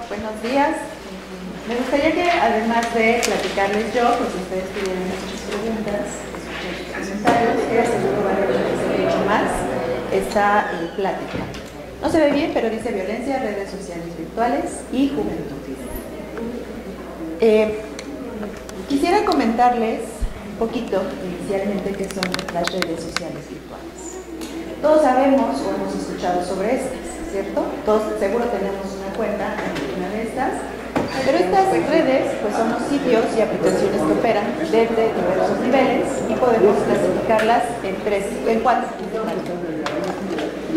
buenos días. Me gustaría que, además de platicarles yo, pues ustedes tuvieran muchas preguntas, escuchen sus comentarios, que seguro van a enriquecer mucho más esta plática. No se ve bien, pero dice violencia, redes sociales virtuales y juventud. Quisiera comentarles un poquito, inicialmente, qué son las redes sociales virtuales. Todos sabemos o hemos escuchado sobre estas, ¿cierto? Todos seguro tenemos una cuenta en una de estas, pero estas redes pues son los sitios y aplicaciones que operan desde diversos niveles y podemos clasificarlas en cuatro.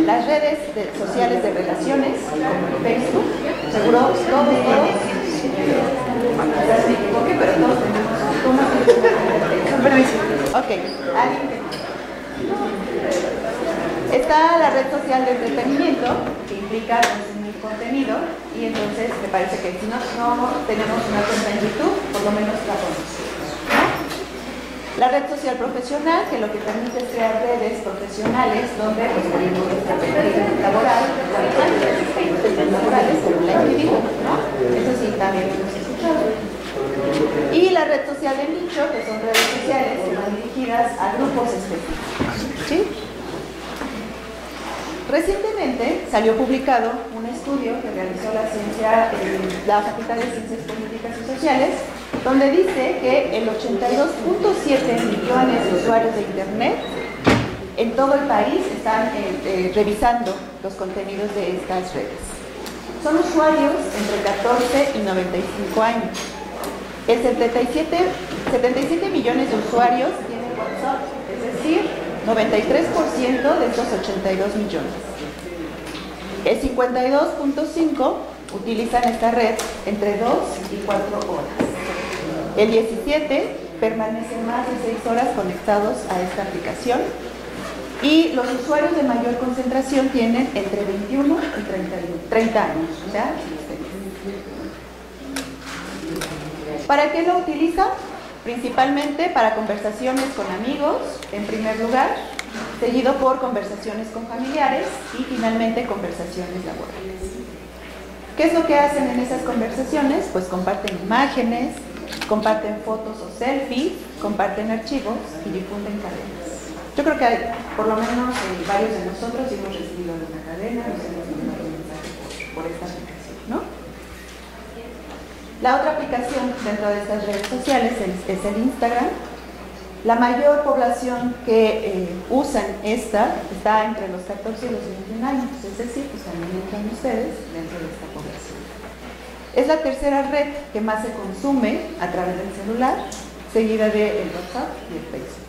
Las redes sociales de relaciones, como el Facebook, seguro todos, quizás me equivoque, pero todos tenemos ok, ¿alguien que está la red social de entretenimiento, que implica consumir contenido, y entonces me parece que si no tenemos una cuenta en YouTube, por lo menos la conocemos. La red social profesional, que lo que permite es crear redes profesionales donde pues, ponemos nuestra perfil laboral, laborales, como la LinkedIn, ¿no? Eso sí, también lo hemos escuchado. Y la red social de nicho, que son redes sociales que van dirigidas a grupos específicos, ¿sí? Recientemente salió publicado un estudio que realizó la Facultad de Ciencias Políticas y Sociales, donde dice que el 82.7 millones de usuarios de Internet en todo el país están revisando los contenidos de estas redes. Son usuarios entre 14 y 95 años. El 77 millones de usuarios tienen WhatsApp, es decir, 93% de estos 82 millones. El 52.5% utilizan esta red entre 2 y 4 horas. El 17% permanecen más de 6 horas conectados a esta aplicación. Y los usuarios de mayor concentración tienen entre 21 y 30 años. O sea, ¿para qué lo utilizan? Principalmente para conversaciones con amigos, en primer lugar, seguido por conversaciones con familiares y finalmente conversaciones laborales. ¿Qué es lo que hacen en esas conversaciones? Pues comparten imágenes, comparten fotos o selfies, comparten archivos y difunden cadenas. Yo creo que por lo menos varios de nosotros hemos recibido alguna cadena, nos hemos mandado un mensaje por esta aplicación, ¿no? La otra aplicación dentro de estas redes sociales es el Instagram. La mayor población que usan esta está entre los 14 y los 21 años, es decir, pues también entran ustedes dentro de esta población. Es la tercera red que más se consume a través del celular, seguida del WhatsApp y el Facebook.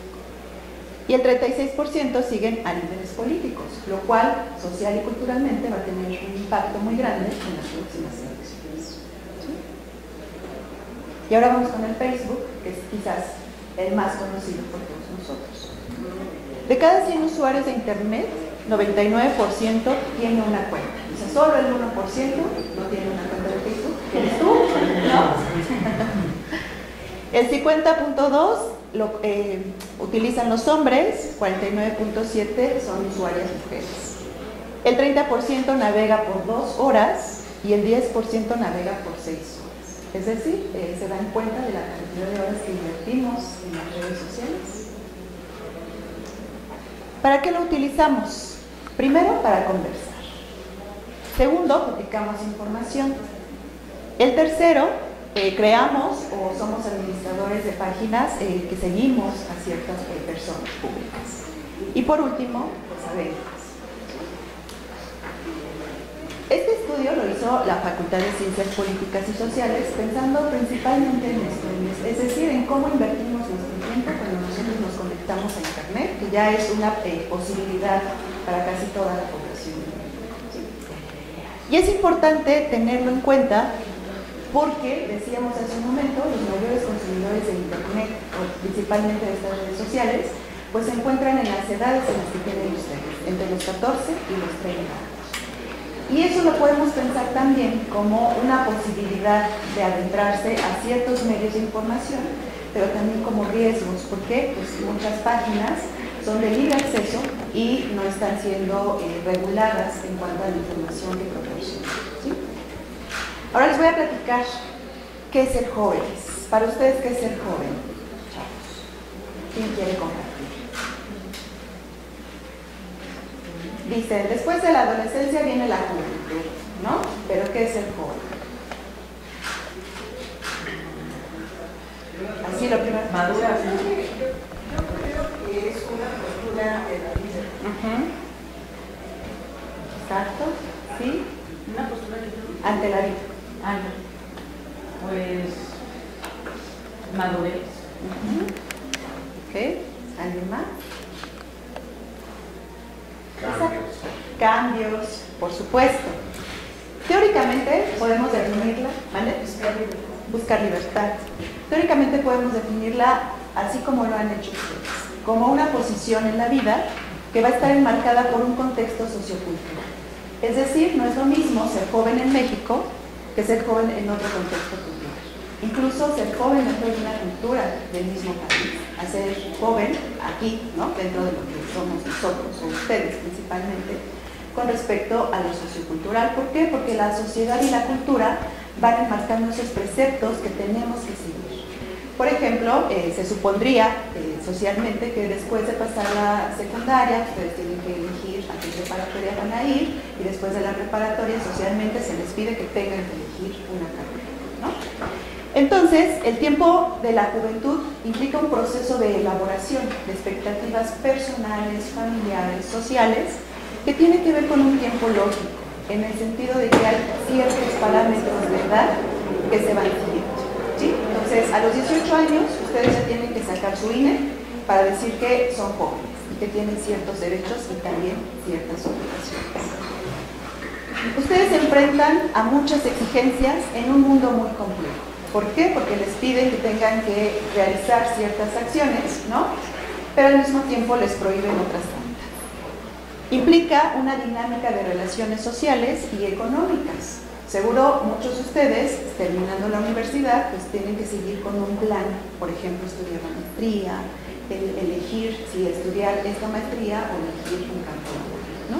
Y el 36% siguen a líderes políticos, lo cual social y culturalmente va a tener un impacto muy grande en las próximas elecciones. Y ahora vamos con el Facebook, que es quizás el más conocido por todos nosotros. De cada 100 usuarios de Internet, 99% tiene una cuenta. O sea, solo el 1% no tiene una cuenta de Facebook. ¿Eres tú? ¿No? El 50.2% utilizan los hombres, 49.7% son usuarias mujeres. El 30% navega por 2 horas y el 10% navega por 6 horas. Es decir, se dan cuenta de la cantidad de horas que invertimos en las redes sociales. ¿Para qué lo utilizamos? Primero, para conversar. Segundo, publicamos información. El tercero, creamos o somos administradores de páginas que seguimos a ciertas personas públicas. Y por último, pues a ventas. Este estudio lo hizo la Facultad de Ciencias Políticas y Sociales pensando principalmente en esto, es decir, en cómo invertimos nuestro tiempo cuando nosotros nos conectamos a Internet, que ya es una posibilidad para casi toda la población. Y es importante tenerlo en cuenta porque, decíamos hace un momento, los mayores consumidores de Internet, principalmente de estas redes sociales, pues se encuentran en las edades en las que tienen ustedes, entre los 14 y los 30 años. Y eso lo podemos pensar también como una posibilidad de adentrarse a ciertos medios de información, pero también como riesgos, porque pues, muchas páginas son de libre acceso y no están siendo reguladas en cuanto a la información que proporcionan, ¿sí? Ahora les voy a platicar qué es ser jóvenes. Para ustedes, ¿qué es ser joven? Chavos, ¿quién quiere compartir? Dicen, después de la adolescencia viene la juventud, ¿no? Pero ¿qué es ser joven? Así lo primero. Madura. Yo creo que es una postura de la vida. Exacto, ¿sí? Una postura Ante la vida. Pues madurez. ¿Ok? ¿Alguien más? Cambios, por supuesto. Teóricamente podemos definirla, ¿vale? Buscar libertad. Teóricamente podemos definirla así como lo han hecho ustedes, como una posición en la vida que va a estar enmarcada por un contexto sociocultural. Es decir, no es lo mismo ser joven en México que ser joven en otro contexto cultural. Incluso ser joven dentro de una cultura del mismo país, a ser joven aquí, ¿no? Dentro de lo que somos nosotros o ustedes principalmente, con respecto a lo sociocultural. ¿Por qué? Porque la sociedad y la cultura van enmarcando esos preceptos que tenemos que seguir. Por ejemplo, se supondría socialmente que después de pasar la secundaria, ustedes tienen que elegir a qué preparatoria van a ir, y después de la preparatoria socialmente se les pide que tengan que elegir una carrera, ¿no? Entonces, el tiempo de la juventud implica un proceso de elaboración de expectativas personales, familiares, sociales, que tiene que ver con un tiempo lógico, en el sentido de que hay ciertos parámetros de edad que se van siguiendo, ¿sí? Entonces, a los 18 años, ustedes ya tienen que sacar su INE para decir que son jóvenes y que tienen ciertos derechos y también ciertas obligaciones. Ustedes se enfrentan a muchas exigencias en un mundo muy complejo. ¿Por qué? Porque les piden que tengan que realizar ciertas acciones, ¿no? Pero al mismo tiempo les prohíben otras tantas. Implica una dinámica de relaciones sociales y económicas. Seguro muchos de ustedes, terminando la universidad, pues tienen que seguir con un plan, por ejemplo, estudiar la maestría, elegir si estudiar esta maestría o elegir un campo laboral, ¿no?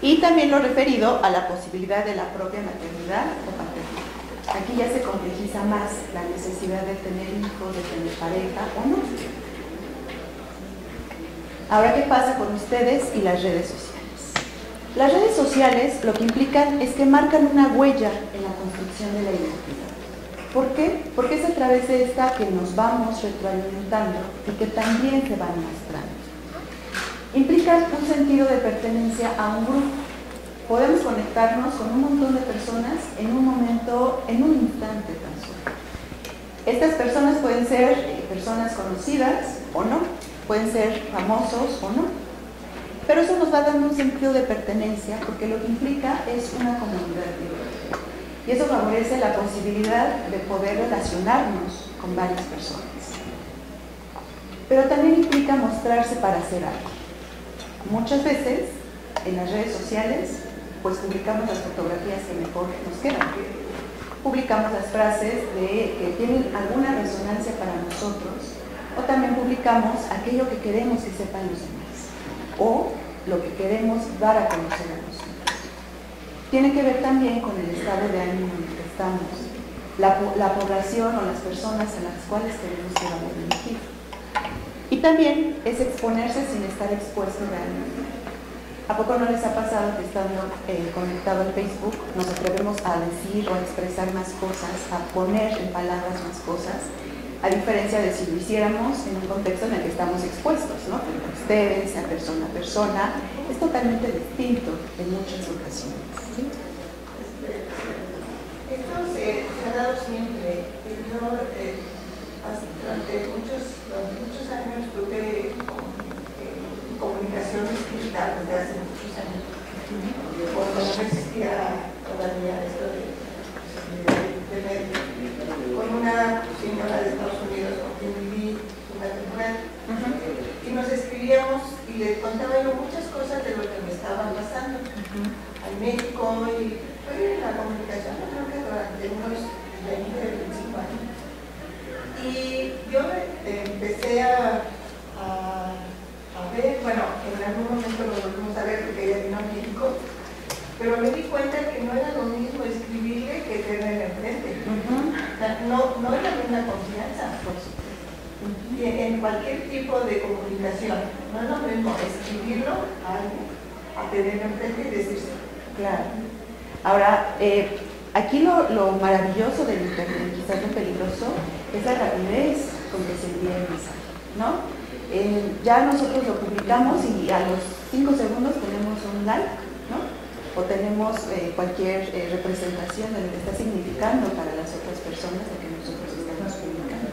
Y también lo referido a la posibilidad de la propia maternidad o paternidad. Aquí ya se complejiza más la necesidad de tener hijos, de tener pareja o no. Ahora, ¿qué pasa con ustedes y las redes sociales? Las redes sociales lo que implican es que marcan una huella en la construcción de la identidad. ¿Por qué? Porque es a través de esta que nos vamos retroalimentando y que también se van mostrando. Implican un sentido de pertenencia a un grupo. Podemos conectarnos con un montón de personas en un momento, en un instante tan solo. Estas personas pueden ser personas conocidas o no, pueden ser famosos o no, pero eso nos va dando un sentido de pertenencia porque lo que implica es una comunidad viva. Y eso favorece la posibilidad de poder relacionarnos con varias personas. Pero también implica mostrarse para hacer algo. Muchas veces en las redes sociales pues publicamos las fotografías que mejor nos quedan. Publicamos las frases que tienen alguna resonancia para nosotros, o también publicamos aquello que queremos que sepan los demás, o lo que queremos dar a conocer a los demás. Tiene que ver también con el estado de ánimo en el que estamos, la población o las personas a las cuales queremos que vamos a dirigir. Y también es exponerse sin estar expuesto realmente. ¿A poco no les ha pasado que estando conectado al Facebook nos atrevemos a decir o a expresar más cosas, a poner en palabras más cosas, a diferencia de si lo hiciéramos en un contexto en el que estamos expuestos, ¿no? Frente a ustedes, a persona a persona, es totalmente distinto en muchas ocasiones, ¿sí? Esto se ha dado siempre. Yo durante muchos años tuve comunicación digital desde hace muchos años, cuando no existía todavía esto de internet, con una señora de Estados Unidos con quien viví una temporada, y nos escribíamos y le contaba yo muchas cosas de lo que me estaban pasando en México, y fue la comunicación yo creo que durante unos 20-25 años. Y yo empecé a ver, bueno, en algún momento lo volvimos a ver porque ella vino a México, pero me di cuenta que no era lo mismo escribirle que tenerle enfrente. O sea, no es la misma confianza, por supuesto. En cualquier tipo de comunicación, no es lo mismo escribirlo a alguien, a tenerlo enfrente y decirse. Claro. Ahora, aquí lo maravilloso del Internet, quizás lo peligroso, es la rapidez con que se envía el mensaje, ¿no? Ya nosotros lo publicamos y a los 5 segundos tenemos un like, ¿no? O tenemos cualquier representación de lo que está significando para las otras personas lo que nosotros estamos publicando.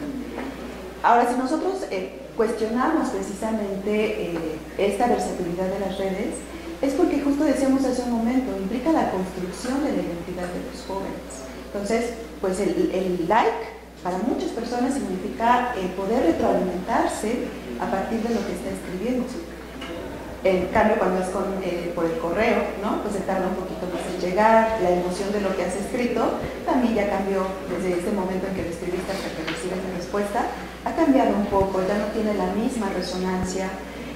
Ahora, si nosotros cuestionamos precisamente esta versatilidad de las redes, es porque justo decíamos hace un momento, implica la construcción de la identidad de los jóvenes. Entonces, pues el like para muchas personas significa poder retroalimentarse a partir de lo que está escribiendo. En cambio, cuando es por el correo, ¿no? Pues se tarda un poquito más en llegar, la emoción de lo que has escrito también ya cambió desde este momento en que lo escribiste hasta que recibes la respuesta, ha cambiado un poco, ya no tiene la misma resonancia,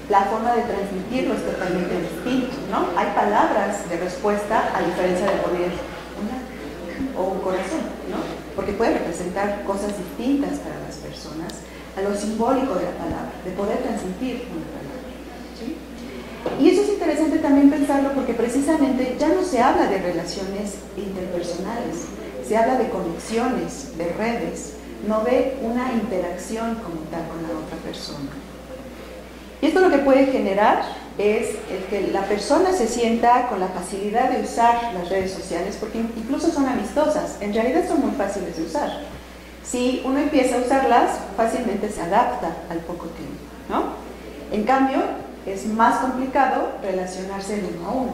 la forma de transmitirlo es totalmente distinta, ¿no? Hay palabras de respuesta a diferencia de poner un like o un corazón, ¿no? Porque puede representar cosas distintas para las personas a lo simbólico de la palabra, de poder transmitir una palabra, ¿sí? Y eso es interesante también pensarlo porque precisamente ya no se habla de relaciones interpersonales, se habla de conexiones, de redes, no de una interacción como tal con la otra persona. Y esto lo que puede generar es el que la persona se sienta con la facilidad de usar las redes sociales, porque incluso son amistosas, en realidad son muy fáciles de usar. Si uno empieza a usarlas, fácilmente se adapta al poco tiempo, ¿no? En cambio, es más complicado relacionarse de uno a uno.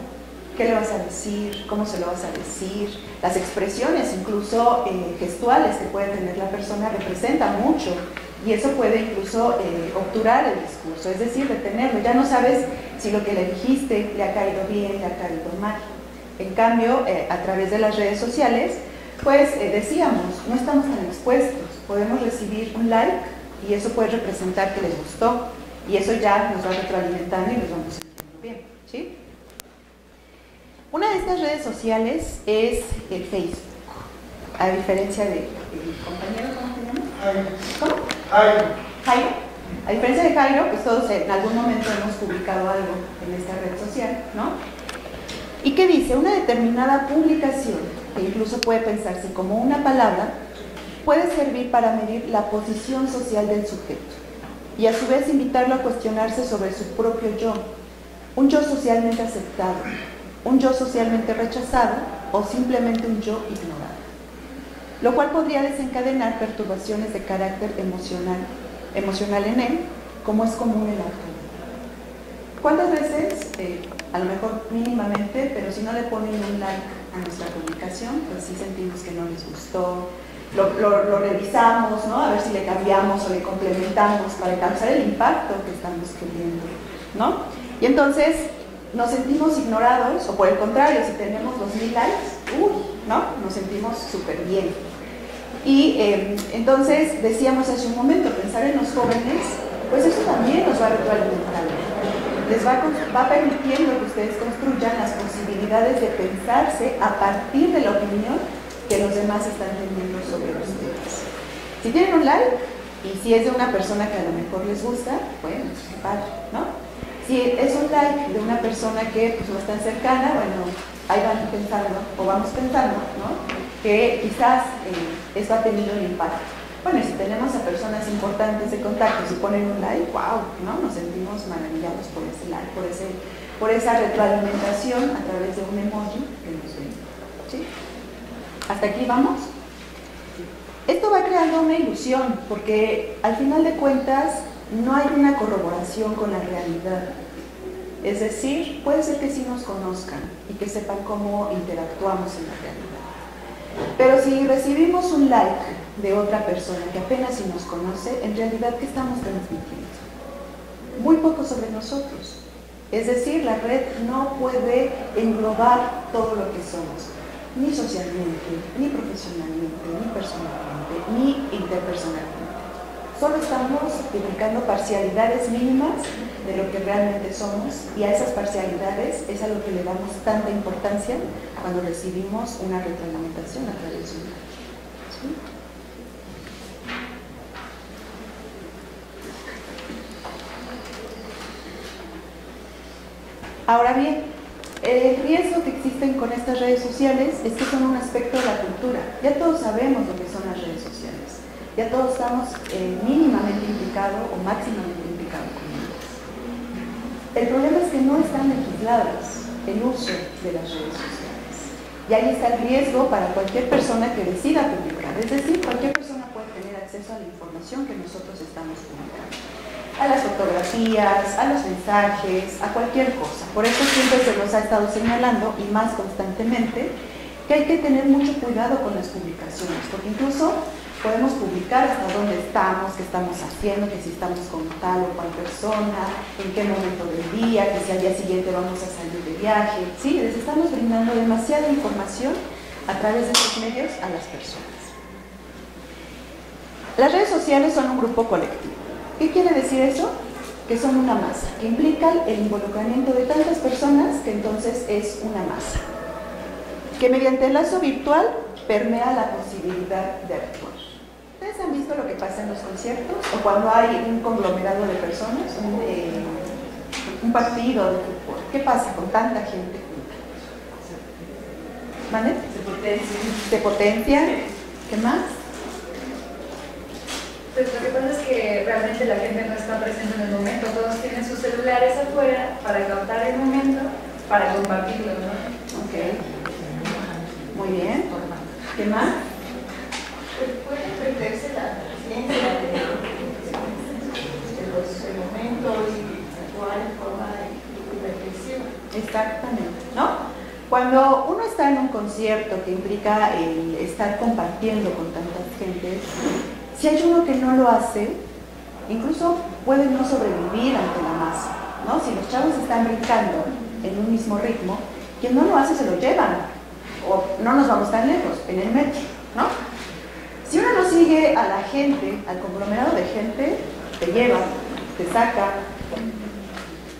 ¿Qué le vas a decir? ¿Cómo se lo vas a decir? Las expresiones, incluso gestuales que puede tener la persona, representan mucho y eso puede incluso obturar el discurso, es decir, detenerlo. Ya no sabes si lo que le dijiste le ha caído bien, le ha caído mal. En cambio, a través de las redes sociales, pues decíamos, no estamos tan expuestos. Podemos recibir un like y eso puede representar que les gustó y eso ya nos va retroalimentando y nos vamos sintiendo bien, ¿sí? Una de estas redes sociales es el Facebook, a diferencia de compañero, ¿cómo se llama? Jairo. ¿Cómo? Jairo. A diferencia de Jairo, pues todos en algún momento hemos publicado algo en esta red social, ¿no? ¿Y qué dice? Una determinada publicación, que incluso puede pensarse como una palabra, puede servir para medir la posición social del sujeto y a su vez invitarlo a cuestionarse sobre su propio yo, un yo socialmente aceptado, un yo socialmente rechazado o simplemente un yo ignorado, lo cual podría desencadenar perturbaciones de carácter emocional en él, como es común en la actualidad. ¿Cuántas veces, a lo mejor mínimamente, pero si no le ponen un like a nuestra publicación, pues sí sentimos que no les gustó, lo revisamos, ¿no? A ver si le cambiamos o le complementamos para causar el impacto que estamos queriendo, ¿no? Y entonces nos sentimos ignorados, o por el contrario, si tenemos 2000 likes, ¿no? Nos sentimos súper bien. Y entonces decíamos hace un momento, pensar en los jóvenes, pues eso también nos va retroalimentando. Les va permitiendo que ustedes construyan las posibilidades de pensarse a partir de la opinión que los demás están teniendo sobre ustedes. Si tienen un like, y si es de una persona que a lo mejor les gusta, bueno, padre, ¿no? Si es un like de una persona que pues, no es tan cercana, bueno, ahí van pensando, o vamos pensando, ¿no? Que quizás esto ha tenido un impacto. Bueno, y si tenemos a personas importantes de contacto, si ponen un like, wow, ¿no? Nos sentimos maravillados por ese like, por esa retroalimentación a través de un emoji que nos ven, ¿sí? ¿Hasta aquí vamos? Esto va creando una ilusión, porque al final de cuentas no hay una corroboración con la realidad. Es decir, puede ser que sí nos conozcan y que sepan cómo interactuamos en la realidad. Pero si recibimos un like de otra persona que apenas si nos conoce, en realidad, ¿qué estamos transmitiendo? Muy poco sobre nosotros. Es decir, la red no puede englobar todo lo que somos, ni socialmente, ni profesionalmente, ni personalmente, ni interpersonalmente. solo estamos publicando parcialidades mínimas de lo que realmente somos, y a esas parcialidades es a lo que le damos tanta importancia cuando recibimos una retroalimentación a través de un medio. ¿Sí? Ahora bien, el riesgo que existen con estas redes sociales es que son un aspecto de la cultura. Ya todos sabemos lo que son las redes sociales. Ya todos estamos mínimamente implicados o máximamente implicados con ellas. El problema es que no están legisladas el uso de las redes sociales. Y ahí está el riesgo para cualquier persona que decida publicar. Es decir, cualquier persona puede tener acceso a la información que nosotros estamos publicando. A las fotografías, a los mensajes, a cualquier cosa. Por eso siempre se nos ha estado señalando, y más constantemente, que hay que tener mucho cuidado con las publicaciones, porque incluso podemos publicar hasta dónde estamos, qué estamos haciendo, que si estamos con tal o cual persona, en qué momento del día, que si al día siguiente vamos a salir de viaje. Sí, les estamos brindando demasiada información a través de estos medios a las personas. Las redes sociales son un grupo colectivo. ¿Qué quiere decir eso? Que son una masa, que implican el involucramiento de tantas personas que entonces es una masa, que mediante el lazo virtual permea la posibilidad de actuar. ¿Ustedes han visto lo que pasa en los conciertos? O cuando hay un conglomerado de personas, un partido de fútbol. ¿Qué pasa con tanta gente junta? ¿Vale? Se potencia. ¿Qué más? Pues lo que pasa es que realmente la gente no está presente en el momento, todos tienen sus celulares afuera para captar el momento, para compartirlo, ¿no? Ok. Muy bien. ¿Qué más? Puede perderse la ciencia del momento y actuar en forma de reflexión. Exactamente, ¿no? Cuando uno está en un concierto que implica el estar compartiendo con tanta gente, si hay uno que no lo hace, incluso puede no sobrevivir ante la masa, ¿no? Si los chavos están brincando en un mismo ritmo, quien no lo hace se lo llevan, o no nos vamos tan lejos, en el metro, ¿no? Si uno no sigue a la gente, al conglomerado de gente, te lleva, te saca.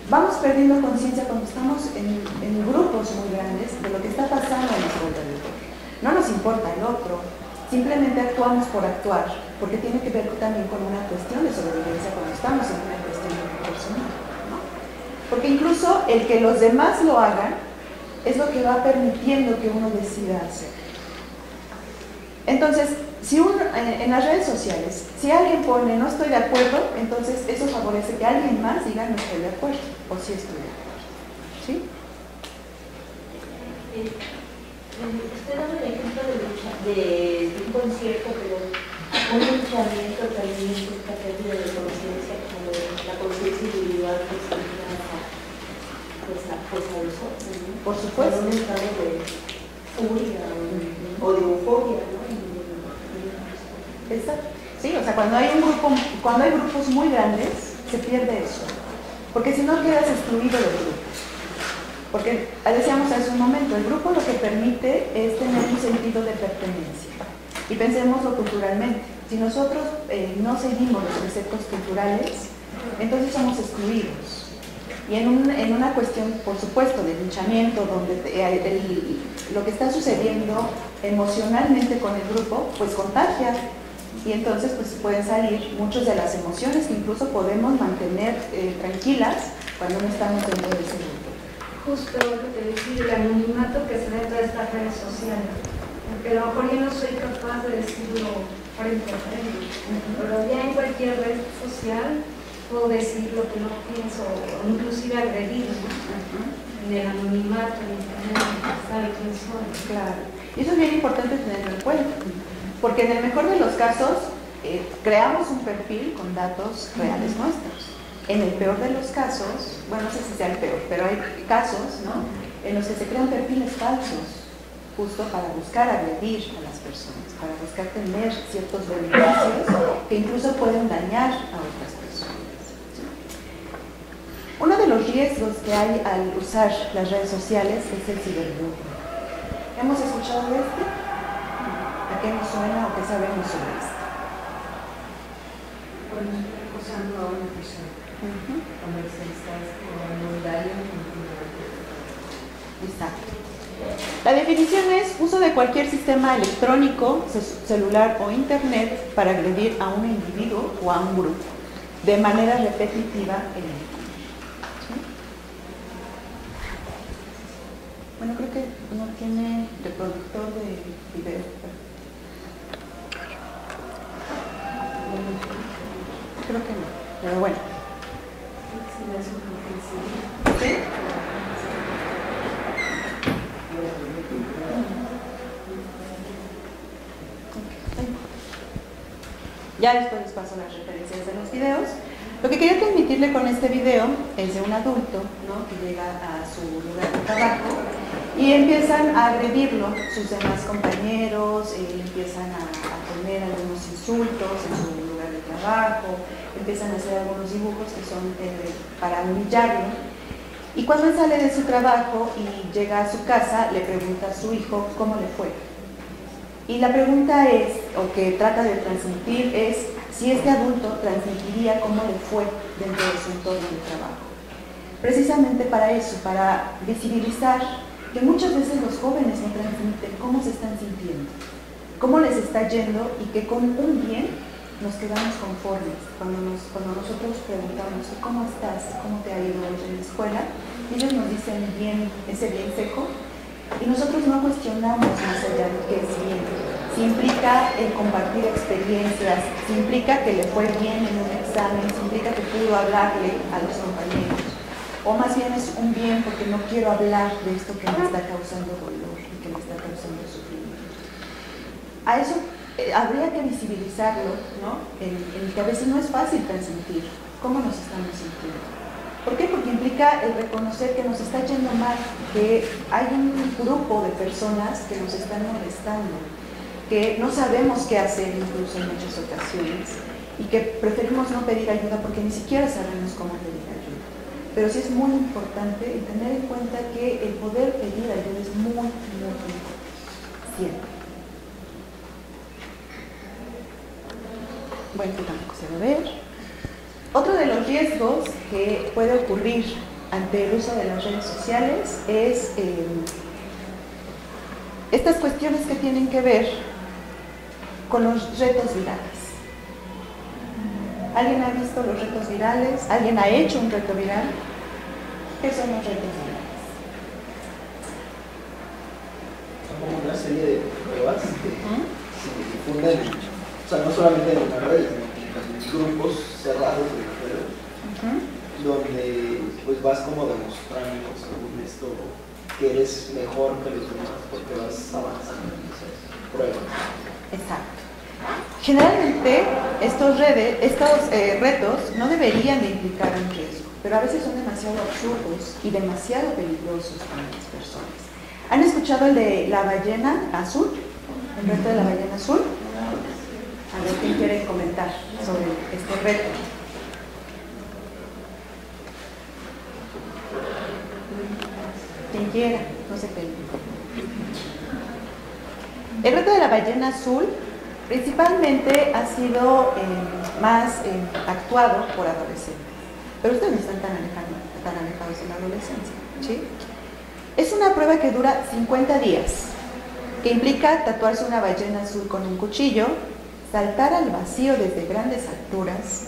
Vamos perdiendo conciencia cuando estamos en grupos muy grandes de lo que está pasando a nuestro alrededor. No nos importa el otro, simplemente actuamos por actuar, porque tiene que ver también con una cuestión de sobrevivencia cuando estamos en una cuestión personal, ¿no? Porque incluso el que los demás lo hagan es lo que va permitiendo que uno decida hacer. Entonces, si en las redes sociales, si alguien pone no estoy de acuerdo, entonces eso favorece que alguien más diga no estoy de acuerdo, o sí estoy de acuerdo. ¿Sí? Usted daba el ejemplo de un concierto, pero un luchamiento también es esta pérdida de conciencia, como la conciencia individual que se a los otros, ¿no? Por supuesto. En un estado de furia o de euforia, ¿no? Exacto. Sí, o sea, cuando hay grupos muy grandes, se pierde eso. Porque si no quedas excluido del grupo. Porque decíamos hace un momento, el grupo lo que permite es tener un sentido de pertenencia. Y pensémoslo culturalmente. Si nosotros no seguimos los preceptos culturales, entonces somos excluidos. Y en una cuestión, por supuesto, de linchamiento, donde lo que está sucediendo emocionalmente con el grupo, pues contagia. Y entonces pues pueden salir muchas de las emociones que incluso podemos mantener tranquilas cuando no estamos dentro de ese grupo. Justo lo que te decía, el anonimato que se da en todas estas redes sociales. Porque a lo mejor yo no soy capaz de decirlo frente a frente, pero ya en cualquier red social puedo decir lo que no pienso, o inclusive agredir, ¿no? En el anonimato, en internet, sabe quién soy. Claro. Y eso es bien importante tenerlo en cuenta. Porque en el mejor de los casos, creamos un perfil con datos reales nuestros. En el peor de los casos, bueno, no sé si sea el peor, pero hay casos, ¿no?, en los que se crean perfiles falsos, justo para buscar agredir a las personas, para buscar tener ciertos beneficios que incluso pueden dañar a otras personas. ¿Sí? Uno de los riesgos que hay al usar las redes sociales es el ciberbullying. ¿Hemos escuchado de este? ¿A qué nos suena o qué sabemos sobre esto? Por acosando a una persona. Exacto. La definición es uso de cualquier sistema electrónico, celular o internet para agredir a un individuo o a un grupo de manera repetitiva en el tiempo. ¿Sí? Bueno, creo que no tiene reproductor de video. Creo que no, pero bueno. ¿Sí? Ya después les paso las referencias de los videos. Lo que quería transmitirle con este video es de un adulto, ¿no?, que llega a su lugar de trabajo y empiezan a agredirlo sus demás compañeros, le empiezan a poner algunos insultos en su lugar de trabajo, empiezan a hacer algunos dibujos que son para humillarlo. Y cuando él sale de su trabajo y llega a su casa, le pregunta a su hijo cómo le fue. Y la pregunta es, o que trata de transmitir, es si este adulto transmitiría cómo le fue dentro de su entorno de trabajo. Precisamente para eso, para visibilizar que muchas veces los jóvenes no transmiten cómo se están sintiendo, cómo les está yendo, y que con un bien nos quedamos conformes. Cuando nosotros preguntamos ¿cómo estás? ¿Cómo te ha ido hoy en la escuela? Ellos nos dicen bien, ese bien seco, y nosotros no cuestionamos más allá de qué es bien. Si implica el compartir experiencias, si implica que le fue bien en un examen, si implica que pudo hablarle a los compañeros, o más bien es un bien porque no quiero hablar de esto que me está causando dolor y que me está causando sufrimiento. A eso habría que visibilizarlo, ¿no? En que a veces no es fácil transmitir cómo nos estamos sintiendo. ¿Por qué? Porque implica el reconocer que nos está yendo mal, que hay un grupo de personas que nos están molestando, que no sabemos qué hacer incluso en muchas ocasiones y que preferimos no pedir ayuda porque ni siquiera sabemos cómo pedir ayuda. Pero sí es muy importante tener en cuenta que el poder pedir ayuda es muy, muy importante. Siempre. Bueno, que tampoco se va a ver. Otro de los riesgos que puede ocurrir ante el uso de las redes sociales es estas cuestiones que tienen que ver con los retos virales. ¿Alguien ha visto los retos virales? ¿Alguien ha hecho un reto viral? ¿Qué son los retos virales? Son como una serie de pruebas que se difunden, o sea, no solamente en las redes, sino en grupos cerrados de redes, donde pues vas como demostrando, según esto, que eres mejor que los demás porque vas avanzando en esas pruebas. Exacto. Generalmente estos retos no deberían de implicar un riesgo, pero a veces son demasiado absurdos y demasiado peligrosos para las personas. ¿Han escuchado el de la ballena azul? ¿El reto de la ballena azul? A ver, ¿quién quiere comentar sobre este reto? Quien quiera, no se peleen. El reto de la ballena azul principalmente ha sido más actuado por adolescentes, pero ustedes no están tan alejados de la adolescencia, ¿sí? Es una prueba que dura 50 días, que implica tatuarse una ballena azul con un cuchillo, saltar al vacío desde grandes alturas,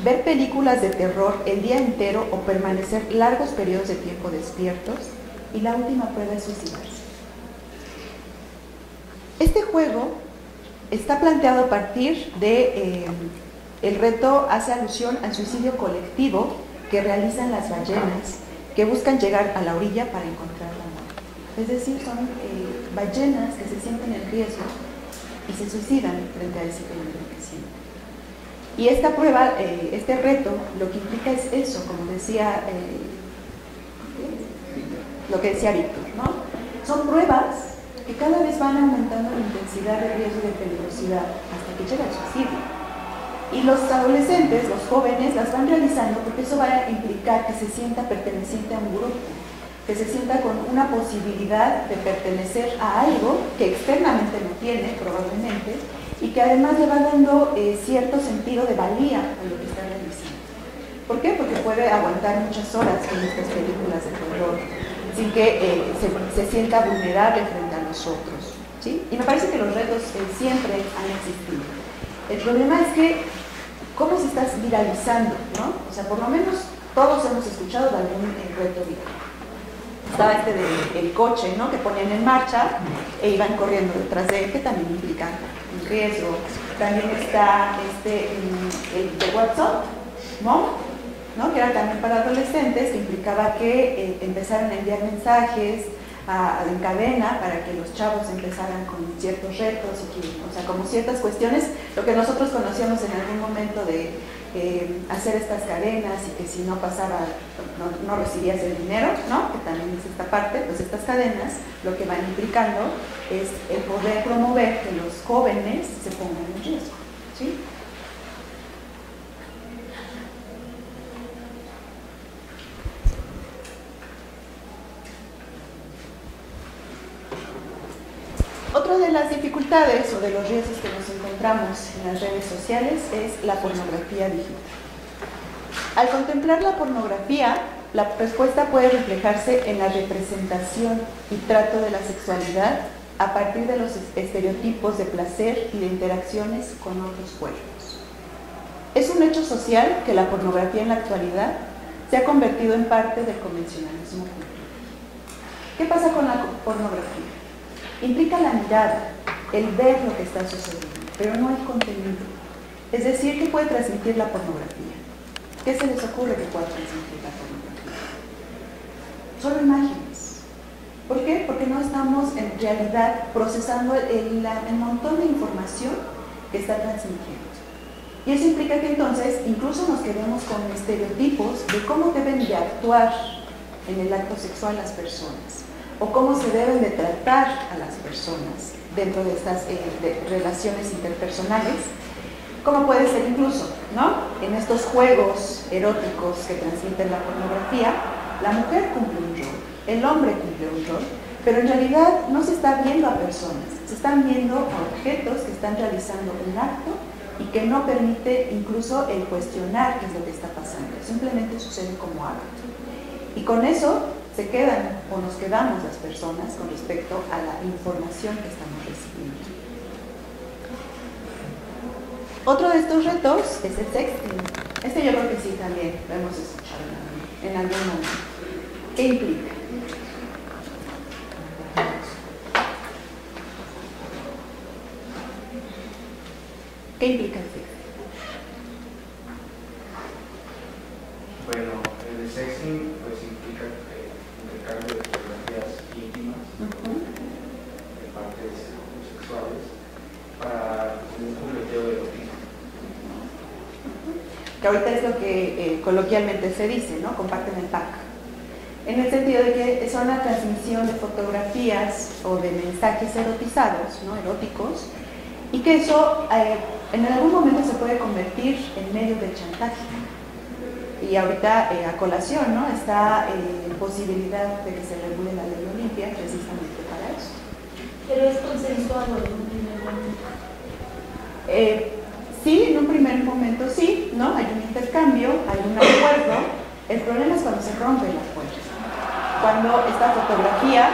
ver películas de terror el día entero o permanecer largos periodos de tiempo despiertos, y la última prueba es suicidarse. Este juego está planteado a partir de el reto hace alusión al suicidio colectivo que realizan las ballenas que buscan llegar a la orilla para encontrar la muerte. Es decir, son ballenas que se sienten en riesgo y se suicidan frente a ese peligro que sienten. Y esta prueba, este reto, lo que implica es eso, como decía lo que decía Víctor, ¿no? Son pruebas que cada vez van aumentando la intensidad de riesgo y de peligrosidad hasta que llega el suicidio. Y los adolescentes, los jóvenes, las van realizando porque eso va a implicar que se sienta perteneciente a un grupo, que se sienta con una posibilidad de pertenecer a algo que externamente no tiene, probablemente, y que además le va dando cierto sentido de valía a lo que está realizando. ¿Por qué? Porque puede aguantar muchas horas con estas películas de terror sin que se sienta vulnerable frente a nosotros, ¿sí? Y me parece que los retos siempre han existido. El problema es que cómo se está viralizando, ¿no? O sea, por lo menos todos hemos escuchado de algún reto viral. Estaba del coche, ¿no? Que ponían en marcha e iban corriendo detrás de él, que también implica un riesgo. También está el de WhatsApp, ¿no? Que era también para adolescentes, que implicaba que empezaran a enviar mensajes en cadena para que los chavos empezaran con ciertos retos, o sea, como ciertas cuestiones, lo que nosotros conocíamos en algún momento de hacer estas cadenas y que si no pasaba, no recibías el dinero, ¿no? Que también es esta parte. Pues estas cadenas lo que van implicando es el poder promover que los jóvenes se pongan en riesgo, ¿sí? Otra de las dificultades o de los riesgos que nos encontramos en las redes sociales es la pornografía digital. Al contemplar la pornografía, la respuesta puede reflejarse en la representación y trato de la sexualidad a partir de los estereotipos de placer y de interacciones con otros cuerpos. Es un hecho social que la pornografía en la actualidad se ha convertido en parte del convencionalismo cultural. ¿Qué pasa con la pornografía? Implica la mirada, el ver lo que está sucediendo, pero no el contenido. Es decir, ¿qué puede transmitir la pornografía? ¿Qué se les ocurre que pueda transmitir la pornografía? Solo imágenes. ¿Por qué? Porque no estamos en realidad procesando el montón de información que está transmitiendo. Y eso implica que entonces incluso nos quedemos con estereotipos de cómo deben de actuar en el acto sexual las personas, o cómo se deben de tratar a las personas dentro de estas relaciones interpersonales, como puede ser incluso, ¿no? En estos juegos eróticos que transmiten la pornografía, la mujer cumple un rol, el hombre cumple un rol, pero en realidad no se está viendo a personas, se están viendo a objetos que están realizando un acto y que no permite incluso el cuestionar qué es lo que está pasando, simplemente sucede como acto. Y con eso se quedan o nos quedamos las personas con respecto a la información que estamos recibiendo. Otro de estos retos es el sexting. Yo creo que sí también lo hemos escuchado en algún momento. ¿Qué implica? ¿Qué implica el sexting? Bueno, el sexting pues implica intercambio de fotografías íntimas de partes sexuales para un jugueteo erótico. Que ahorita es lo que coloquialmente se dice, ¿no? Comparten el pack. En el sentido de que son la transmisión de fotografías o de mensajes erotizados, ¿no? Eróticos, y que eso en algún momento se puede convertir en medio de chantaje. Y ahorita a colación, ¿no? Está posibilidad de que se regule la ley Olimpia precisamente para eso. Pero es consensuado en un primer momento. Sí, en un primer momento sí, ¿no? Hay un intercambio, hay un acuerdo. El problema es cuando se rompe el acuerdo. Cuando esta fotografía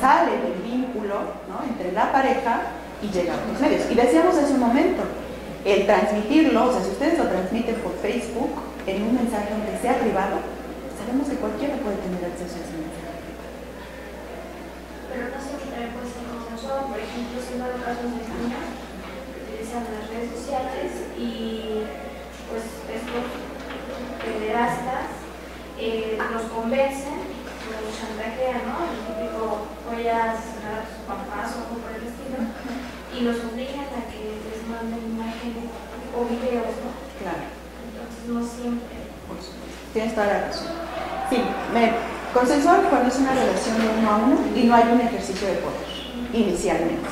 sale del vínculo, ¿no? Entre la pareja y llega a los medios. Y decíamos hace un momento, el transmitirlo, o sea, si ustedes lo transmiten por Facebook, en un mensaje aunque sea privado, sabemos que cualquiera puede tener acceso a ese mensaje. Pero no siempre puede ser consensuado. Por ejemplo, si no hay casos de niños que utilizan las redes sociales y pues estos pederastas los convencen, los chantajean, ¿no? El típico, voy a asesinar a tus papás o algo por el estilo, y los obligan a que les manden imágenes o videos, ¿no? Claro. Entonces no siempre. Por supuesto. Tienes toda la razón. Sí, consensuar cuando es una relación de uno a uno y no hay un ejercicio de poder, inicialmente.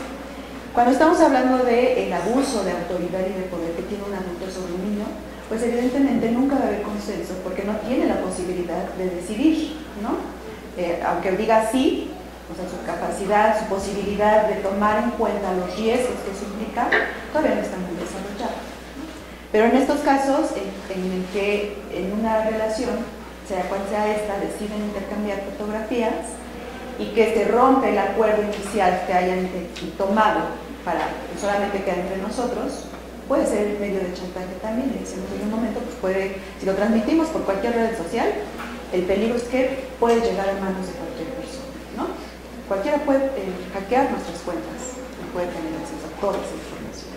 Cuando estamos hablando del abuso de autoridad y de poder que tiene un adulto sobre un niño, pues evidentemente nunca va a haber consenso porque no tiene la posibilidad de decidir, ¿no? Aunque diga sí, o sea, su capacidad, su posibilidad de tomar en cuenta los riesgos que eso implica, todavía no está muy desarrollada. Pero en estos casos, en el que en una relación, sea cual sea esta, deciden intercambiar fotografías y que se rompe el acuerdo inicial que hayan tomado para que solamente quede entre nosotros, puede ser el medio de chantaje también. Le decimos en un momento, pues puede, si lo transmitimos por cualquier red social, el peligro es que puede llegar a manos de cualquier persona, ¿no? Cualquiera puede hackear nuestras cuentas y puede tener acceso a toda esa información.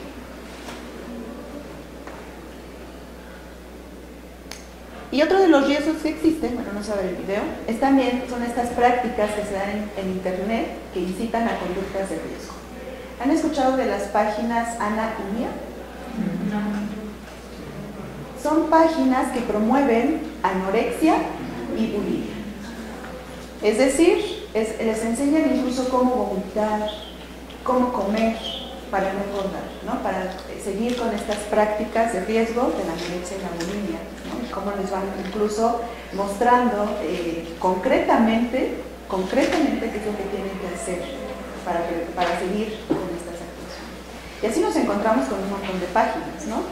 Y otro de los riesgos que existen, bueno, no sabe el video, son estas prácticas que se dan en Internet que incitan a conductas de riesgo. ¿Han escuchado de las páginas Ana y Mía? Son páginas que promueven anorexia y bulimia. Es decir, les enseñan incluso cómo vomitar, cómo comer para no engordar, ¿no? Para seguir con estas prácticas de riesgo de la anorexia y la bulimia, ¿no? Y cómo les van incluso mostrando concretamente qué es lo que tienen que hacer para seguir con estas actuaciones. Y así nos encontramos con un montón de páginas, ¿no?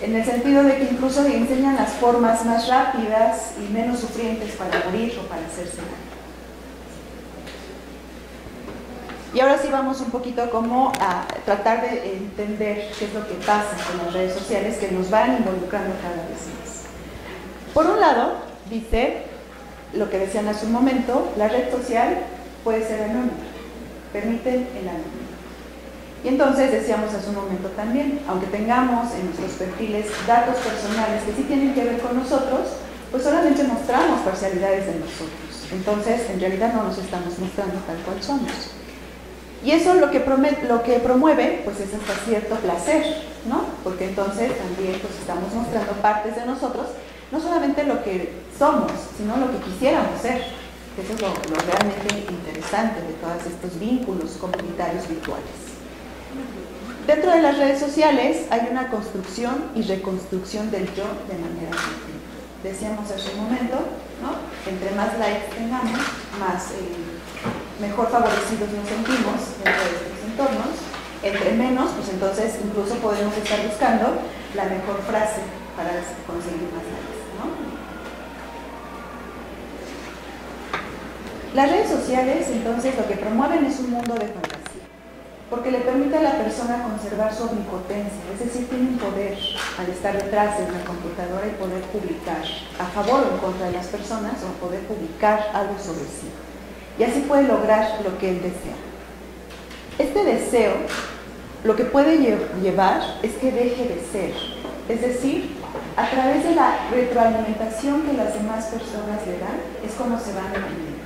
En el sentido de que incluso enseñan las formas más rápidas y menos sufrientes para morir o para hacerse daño. Y ahora sí vamos un poquito como a tratar de entender qué es lo que pasa con las redes sociales que nos van involucrando cada vez más. Por un lado, dice lo que decían hace un momento, la red social puede ser anónima, permiten el anonimato. Y entonces decíamos hace un momento también, aunque tengamos en nuestros perfiles datos personales que sí tienen que ver con nosotros, pues solamente mostramos parcialidades de nosotros. Entonces, en realidad no nos estamos mostrando tal cual somos. Y eso lo que promueve, pues es hasta cierto placer, ¿no? Porque entonces también pues estamos mostrando partes de nosotros, no solamente lo que somos, sino lo que quisiéramos ser. Eso es lo realmente interesante de todos estos vínculos comunitarios virtuales. Dentro de las redes sociales hay una construcción y reconstrucción del yo de manera continua. Decíamos hace un momento, ¿no? Entre más likes tengamos, mejor favorecidos nos sentimos dentro de estos entornos. Entre menos, pues entonces incluso podemos estar buscando la mejor frase para conseguir más likes, ¿no? Las redes sociales, entonces, lo que promueven es un mundo de fantasía, porque le permite a la persona conservar su omnipotencia, es decir, tiene un poder al estar detrás de una computadora y poder publicar a favor o en contra de las personas o poder publicar algo sobre sí. Y así puede lograr lo que él desea. Este deseo lo que puede llevar es que deje de ser, es decir, a través de la retroalimentación que las demás personas le dan, es como se van definiendo.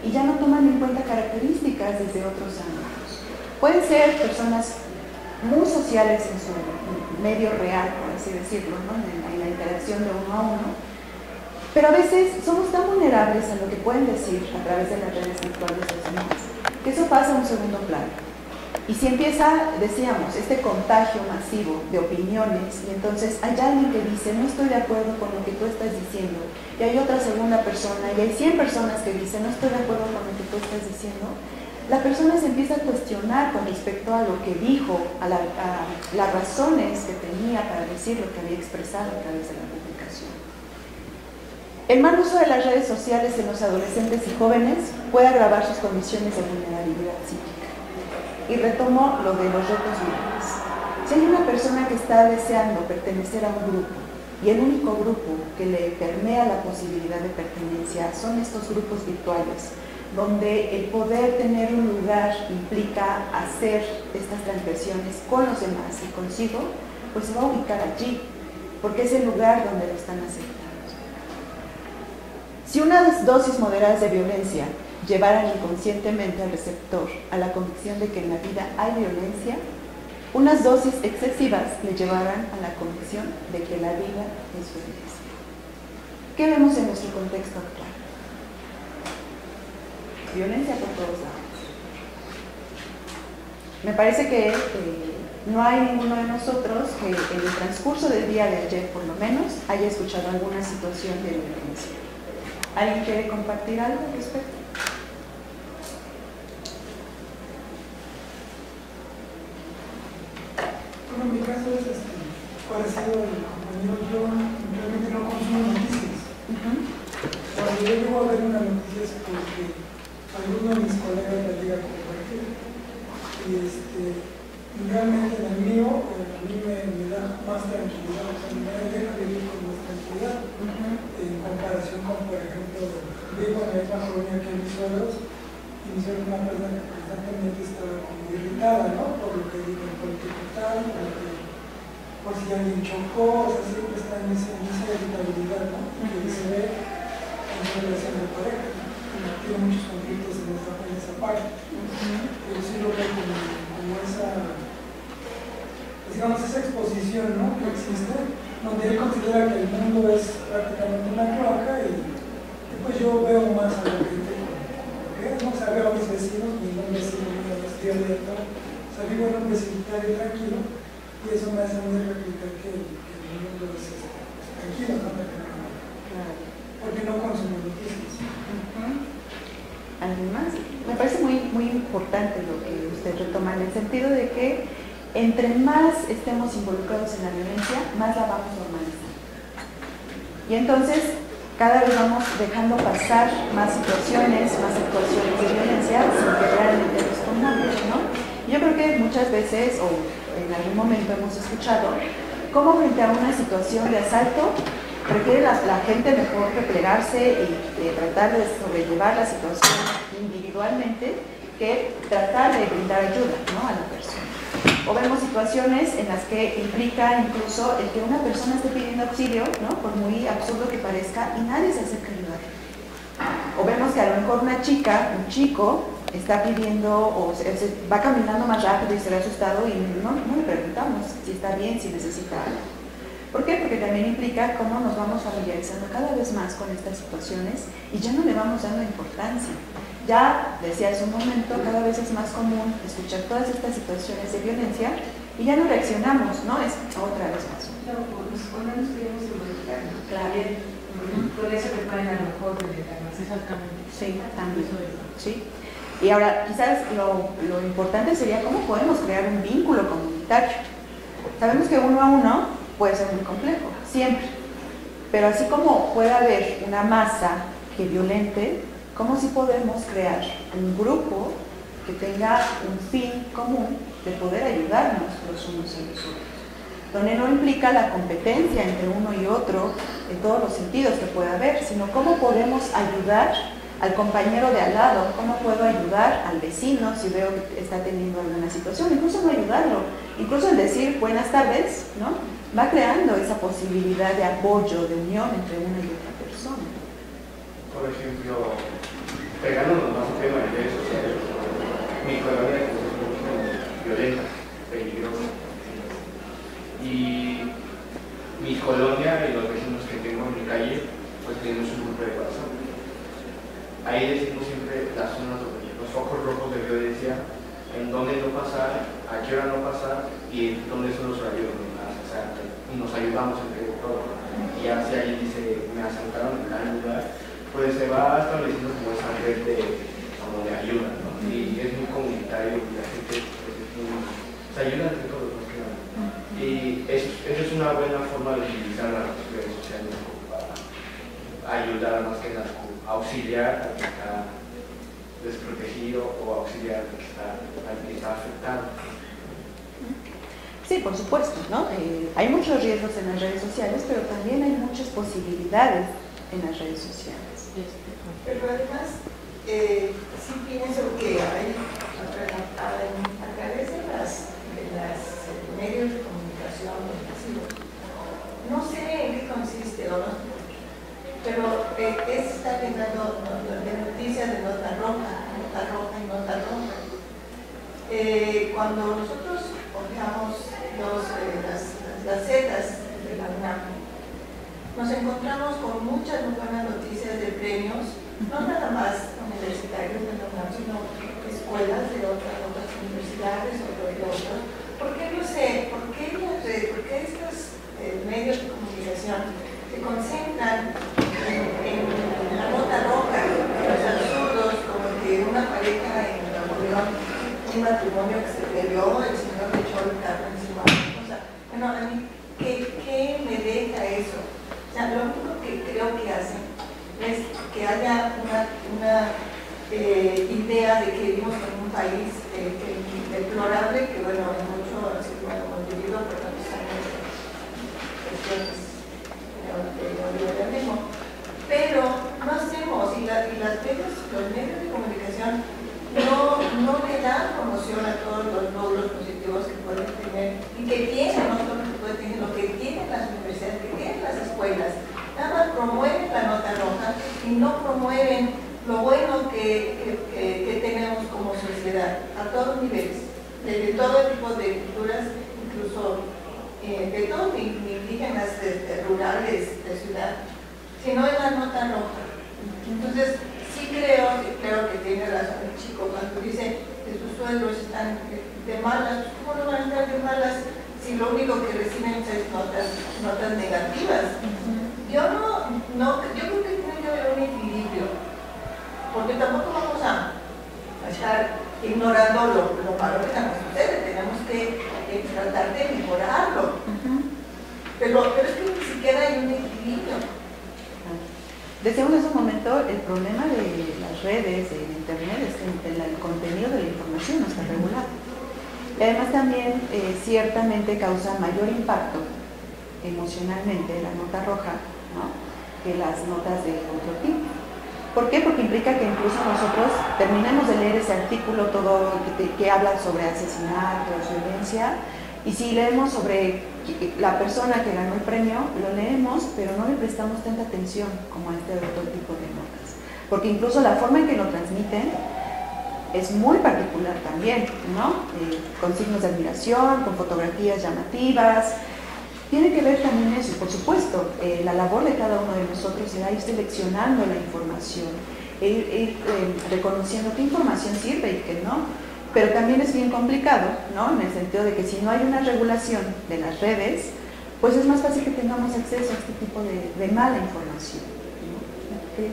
Y ya no toman en cuenta características desde otros ámbitos. Pueden ser personas muy sociales en su medio real, por así decirlo, ¿no? en la interacción de uno a uno, pero a veces somos tan vulnerables a lo que pueden decir a través de las redes virtuales de los demás, que eso pasa a un segundo plano. Y si empieza, decíamos, este contagio masivo de opiniones, y entonces hay alguien que dice, no estoy de acuerdo con lo que tú estás diciendo, y hay otra segunda persona, y hay 100 personas que dicen, no estoy de acuerdo con lo que tú estás diciendo, la persona se empieza a cuestionar con respecto a lo que dijo, a las razones que tenía para decir lo que había expresado a través de la publicación. El mal uso de las redes sociales en los adolescentes y jóvenes puede agravar sus condiciones de vulnerabilidad psíquica. Y retomo lo de los retos virtuales. Si hay una persona que está deseando pertenecer a un grupo y el único grupo que le permea la posibilidad de pertenencia son estos grupos virtuales, donde el poder tener un lugar implica hacer estas transgresiones con los demás y consigo, pues se va a ubicar allí, porque es el lugar donde lo están aceptando. Si unas dosis moderadas de violencia llevaran inconscientemente al receptor a la convicción de que en la vida hay violencia, unas dosis excesivas le llevarán a la convicción de que la vida es violencia. ¿Qué vemos en nuestro contexto actual? Violencia por todos lados. Me parece que no hay ninguno de nosotros que en el transcurso del día de ayer, por lo menos, haya escuchado alguna situación de violencia. ¿Alguien quiere compartir algo al respecto? comentado el compañero, yo realmente no consumo noticias. Cuando yo llego a ver una noticia es porque alguno de mis colegas la llega a compartir. Y realmente en el mío, a mí me da más tranquilidad, o sea, me deja vivir con más tranquilidad. En comparación con, por ejemplo, vivo en la misma colonia que mis suegros, y mi suegro es una persona que constantemente está como irritada, ¿no? Por lo que digo en político tal, por si alguien chocó, o sea, siempre está en esa irritabilidad, ¿no? Que se ve en su relación de pareja, ¿no? Tiene muchos conflictos en esa parte. Pero sí lo veo como esa, pues digamos, esa exposición, ¿no? Que existe, donde él considera que el mundo es prácticamente una cloaca y pues yo veo más a la gente, ¿okay? No, o sea, veo a mis vecinos, ningún vecino mío no estoy abierto, o sea, vivo en un vecindario tranquilo. Y eso me hace muy replicar que el mundo es tranquilo, ¿no? Porque no consumo noticias. ¿Alguien más? Me parece muy importante lo que usted retoma, en el sentido de que entre más estemos involucrados en la violencia, más la vamos normalizando. Y entonces, cada vez vamos dejando pasar más situaciones, más actuaciones de violencia sin que realmente respondamos, ¿no? Yo creo que muchas veces, o en algún momento hemos escuchado, cómo frente a una situación de asalto prefiere la gente mejor replegarse y tratar de sobrellevar la situación individualmente que tratar de brindar ayuda, ¿no? A la persona. O vemos situaciones en las que implica incluso el que una persona esté pidiendo auxilio, ¿no? Por muy absurdo que parezca, y nadie se acerca a ayudar. O vemos que a lo mejor una chica, un chico, está pidiendo o se va caminando más rápido y se ve asustado y no le preguntamos si está bien, si necesita algo. ¿Por qué? Porque también implica cómo nos vamos familiarizando cada vez más con estas situaciones y ya no le vamos dando importancia. Ya, decía hace un momento, cada vez es más común escuchar todas estas situaciones de violencia y ya no reaccionamos, ¿no? Es otra vez más. Pero cuando nos queremos involucrar, claro. Por eso te ponen a lo mejor de más. Exactamente. Sí, también. Sí. Y ahora, quizás lo importante sería cómo podemos crear un vínculo comunitario. Sabemos que uno a uno puede ser muy complejo, siempre. Pero así como puede haber una masa que violente, ¿cómo sí podemos crear un grupo que tenga un fin común de poder ayudarnos los unos a los otros? Donde no implica la competencia entre uno y otro en todos los sentidos que pueda haber, sino cómo podemos ayudar al compañero de al lado, cómo puedo ayudar al vecino si veo que está teniendo alguna situación, incluso no ayudarlo, incluso el decir buenas tardes, ¿no? Va creando esa posibilidad de apoyo, de unión entre una y otra persona. Por ejemplo, pegándonos más un tema de redes sociales, mi colonia es muy violenta, peligrosa. Y mi colonia y los vecinos que tengo en mi calle, pues tenemos un grupo de WhatsApp. Ahí decimos siempre las zonas, los focos rojos de violencia, en dónde no pasar, a qué hora no pasar y dónde son los horarios donde más, o sea, y nos ayudamos entre todos. Y ya si alguien dice, me asaltaron en tal lugar, pues se va estableciendo como esa red de ayuda, ¿no? Y es muy comunitario y la gente se ayuda entre todos, ¿no? Y eso es una buena forma de utilizar las redes sociales para ayudar más que nada, auxiliar al que está desprotegido o auxiliar al que está afectado. Sí, por supuesto, ¿no? Hay muchos riesgos en las redes sociales, pero también hay muchas posibilidades en las redes sociales. Pero además, sí pienso que hay, a través de los medios de comunicación masivos, no sé en qué consiste o no, pero está llegando de noticias de nota roja y nota roja. Cuando nosotros obviamos las gacetas de la UNAM, nos encontramos con muchas muy buenas noticias de premios, no nada más universitarios de la UNAM, sino escuelas de otras universidades o de otros. ¿Por qué no sé? ¿Por qué estos medios de comunicación se concentran en la nota roja, los absurdos, como que una pareja en la Unión, un matrimonio que se peleó, el señor le echó el carro encima? O sea, bueno, a mí, ¿qué lo único que creo que hacen es que haya una idea de que vivimos en un país deplorable, que bueno, en mucho así como hemos vivido por tantos años cuestiones de neoliberalismo, pero no hacemos, y los medios de comunicación no le dan promoción a todos los logros positivos que pueden tener y que tienen, no solo que pueden tener, lo que tienen las universidades, que tienen las escuelas. Nada más promueven la nota roja y no promueven lo bueno que tenemos como sociedad, a todos niveles, de todo tipo de culturas, incluso de todos ni indígenas, rurales, de ciudad, sino en la nota roja. Entonces, sí creo que tiene razón el chico cuando dice que sus sueldos están de malas. ¿Cómo no van a estar de malas si lo único que reciben es notas negativas? Yo creo que tiene que haber un equilibrio, porque tampoco vamos a estar ignorando lo malo que nos sucede. Tenemos que tratar de mejorarlo, pero es que ni siquiera hay un equilibrio. Decíamos en ese momento, el problema de las redes, de internet, es que el contenido de la información no está regulado. Y además también ciertamente causa mayor impacto emocionalmente la nota roja, ¿no?, que las notas de otro tipo. ¿Por qué? Porque implica que incluso nosotros terminemos de leer ese artículo todo que habla sobre asesinatos, violencia, y si leemos sobre la persona que ganó el premio, lo leemos, pero no le prestamos tanta atención como a este otro tipo de notas. Porque incluso la forma en que lo transmiten es muy particular también, ¿no? Con signos de admiración, con fotografías llamativas. Tiene que ver también eso, y por supuesto, la labor de cada uno de nosotros será ir seleccionando la información, ir reconociendo qué información sirve y qué no. Pero también es bien complicado, ¿no?, en el sentido de que si no hay una regulación de las redes, pues es más fácil que tengamos acceso a este tipo de mala información,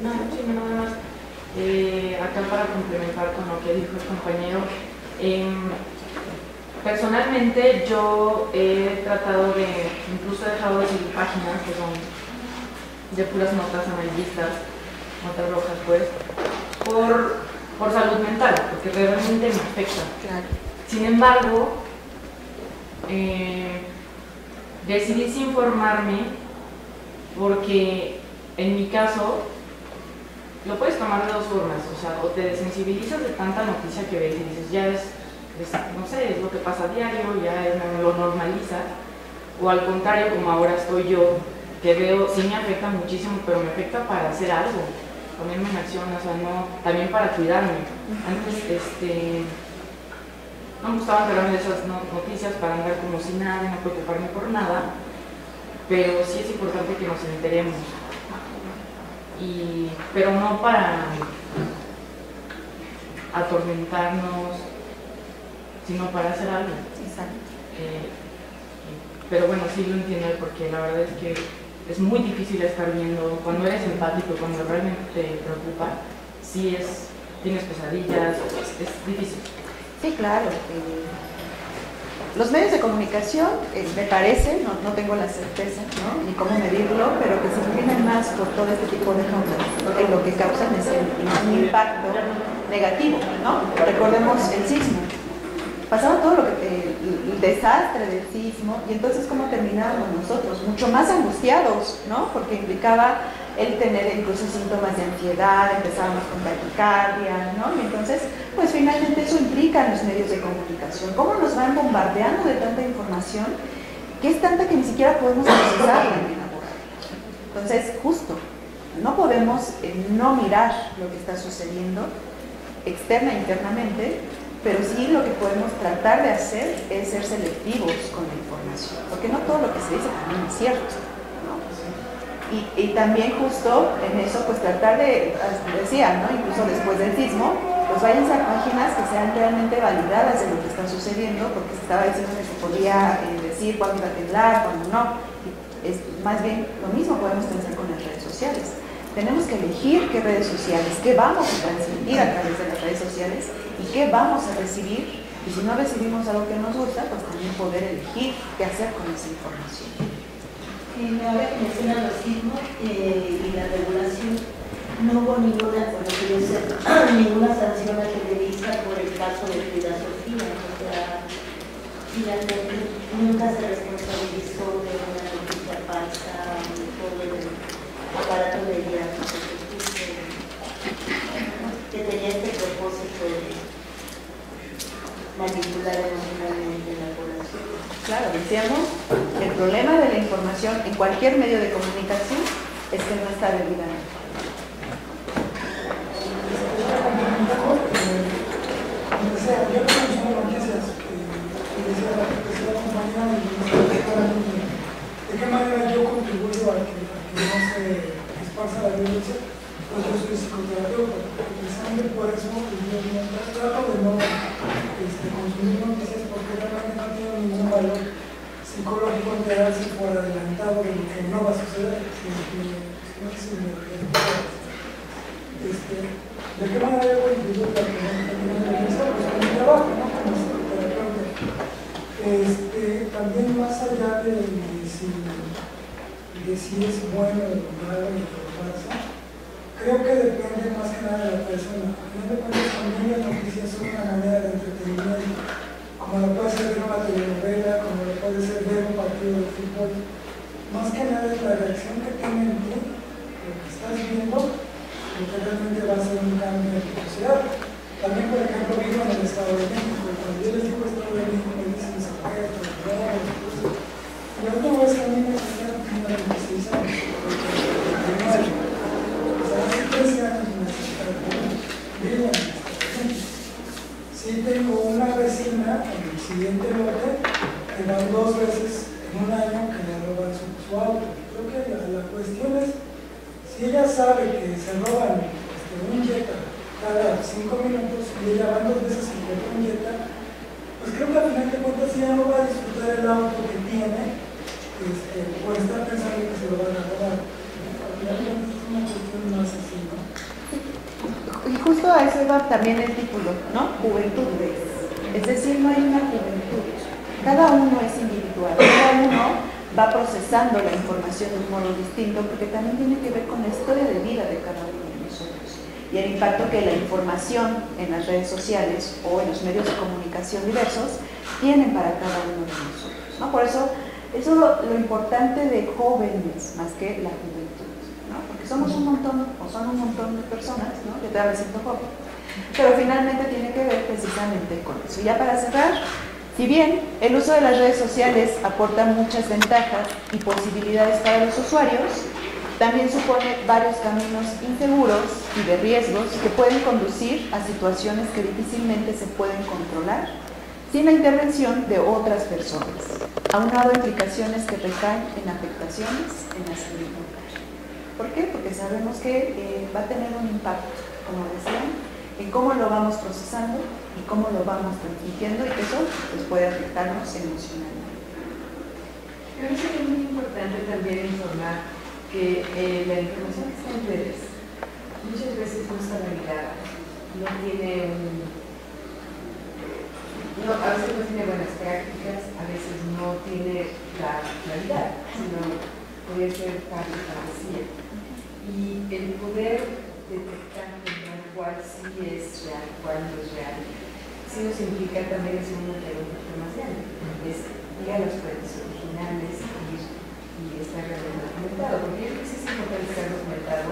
¿no? Nada más, acá para complementar con lo que dijo el compañero, personalmente yo he tratado incluso he dejado de seguir páginas que son de puras notas amarillistas, notas rojas pues, por salud mental, porque realmente me afecta. Claro. Sin embargo, decidí informarme porque en mi caso lo puedes tomar de dos formas, o sea, o te desensibilizas de tanta noticia que ves y dices, ya no sé, es lo que pasa a diario, ya lo normalizas, o al contrario, como ahora estoy yo, que veo, sí me afecta muchísimo, pero me afecta para hacer algo, ponerme en acción, o sea, no, también para cuidarme. Antes, no me gustaba enterarme de esas noticias para andar como si nada, no preocuparme por nada, pero sí es importante que nos enteremos, pero no para atormentarnos, sino para hacer algo. Exacto. Pero bueno, sí lo entiendo, porque la verdad es que es muy difícil estar viendo, cuando eres empático, cuando realmente te preocupa, sí tienes pesadillas, es difícil. Sí, claro. Los medios de comunicación, me parece, no tengo la certeza, ¿no?, ni cómo medirlo, pero que se inclinan más por todo este tipo de notas, porque lo que causan es un impacto negativo, ¿no? Recordemos el sismo. Pasaba todo el desastre del sismo, y entonces ¿cómo terminábamos nosotros? Mucho más angustiados, ¿no? Porque implicaba el tener incluso síntomas de ansiedad, empezábamos con taquicardia, ¿no? Y entonces, pues finalmente eso implica en los medios de comunicación. ¿Cómo nos van bombardeando de tanta información que es tanta que ni siquiera podemos procesarla ni elaborarla? Entonces, justo, no podemos no mirar lo que está sucediendo externa e internamente, pero sí lo que podemos tratar de hacer es ser selectivos con la información, porque no todo lo que se dice también es cierto, ¿no? Y también justo en eso, pues tratar de, decía, ¿no?, incluso después del sismo, pues vayan a páginas que sean realmente validadas de lo que está sucediendo, porque se estaba diciendo que se podía decir cuándo iba a temblar, cuándo no. Es más bien lo mismo podemos pensar con las redes sociales. Tenemos que elegir qué redes sociales, qué vamos a transmitir a través de las redes sociales y qué vamos a recibir, y si no recibimos algo que nos gusta, pues también poder elegir qué hacer con esa información. Ahora que mencionan los sismos y la regulación, no hubo ninguna, por lo que yo sé, ninguna sanción a Televisa por el caso de Frida Sofía. O sea, finalmente nunca se responsabilizó de una noticia falsa ni todo el aparato mediático que tenía este propósito de manipular emocionalmente la población. Claro, decíamos, el problema de la información en cualquier medio de comunicación es que no está debidamente. Yo consumo noticias y decía la compañera de qué manera yo contribuyo a que no se esparza la violencia. Pues yo soy psicoterapeuta, precisamente por eso yo trato de no consumir noticias porque realmente no tiene ningún valor psicológico enterarse por adelantado de lo que no va a suceder. No sé si me entiendes. ¿De qué manera yo contribuyo a que no se violencia? Pues con mi trabajo, ¿no? Como psicoterapeuta. También más allá de si es bueno o malo informarse, creo que depende más que nada de la persona. A final de cuentas, también las noticias son una manera de entretenimiento, como lo puede ser ver una telenovela, como lo puede ser ver un partido de fútbol. Más que nada es la reacción que tiene en ti, lo que estás viendo, lo que realmente va a ser un cambio en tu sociedad. También, por ejemplo, vivo en el Estado de México. Cuando yo les digo Estado de México, me dicen Zapato, y yo no es que a mí me enseñaron que tengo 26 años, hace 13 años en la ciudad, vivo en esta. Sí tengo una vecina en el siguiente lote que van 2 veces en un año que le roban su auto. Creo que la cuestión es, si ella sabe que se roban un Jetta cada 5 minutos y ella va 2 veces y compra un Jetta, pues creo que al final de cuentas ella no va a disfrutar el auto que tiene por estar pensando que se lo van a robar. Al final de cuentas es una cuestión más así, ¿no? Y justo a eso iba también el título, ¿no? Juventud. Es decir, no hay una juventud. Cada uno es individual, cada uno va procesando la información de un modo distinto porque también tiene que ver con la historia de vida de cada uno de nosotros y el impacto que la información en las redes sociales o en los medios de comunicación diversos tienen para cada uno de nosotros, ¿no? Por eso es lo importante de jóvenes más que la juventud, ¿no? Porque somos un montón, o son un montón de personas, ¿no? Que todavía me siento joven, pero finalmente tiene que ver precisamente con eso. Y ya para cerrar, si bien el uso de las redes sociales aporta muchas ventajas y posibilidades para los usuarios, también supone varios caminos inseguros y de riesgos que pueden conducir a situaciones que difícilmente se pueden controlar sin la intervención de otras personas, aunado a implicaciones que recaen en afectaciones en la salud mental. ¿Por qué? Porque sabemos que va a tener un impacto, como decían, en cómo lo vamos procesando y cómo lo vamos transmitiendo y que eso pues, puede afectarnos emocionalmente. Me parece que es muy importante también informar que la información que está en redes muchas veces no está validada, no tiene a veces no tiene buenas prácticas, a veces no tiene la claridad, sino puede ser parte de fantasía. Y el poder detectar cuál sí es real, cuál no es real, sí nos implica también hacer una pregunta más grande, es ir a las fuentes originales y estar realmente documentado, porque yo creo que sí es importante estar documentado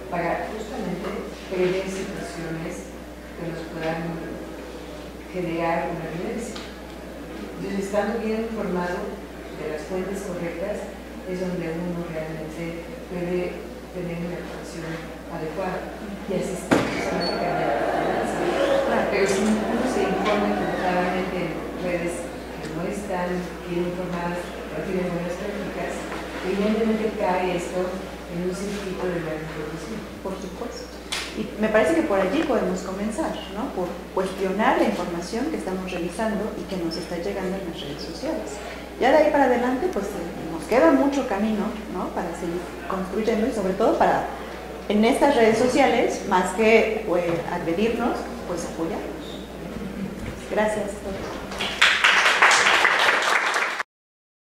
para justamente prever situaciones que nos puedan generar una violencia. Entonces, estando bien informado de las fuentes correctas es donde uno realmente puede tener una actuación adecuada y asistir a la calidad de la violencia. Pero si uno se informa equivocadamente en redes que no están bien informadas, no tienen buenas prácticas, evidentemente cae esto en un circuito de manipulación. Por supuesto. Y me parece que por allí podemos comenzar, ¿no? Por cuestionar la información que estamos revisando y que nos está llegando en las redes sociales. Ya de ahí para adelante, pues nos queda mucho camino, ¿no? Para seguir construyendo y sobre todo para, en estas redes sociales, más que agredirnos, pues apoyarnos. Gracias.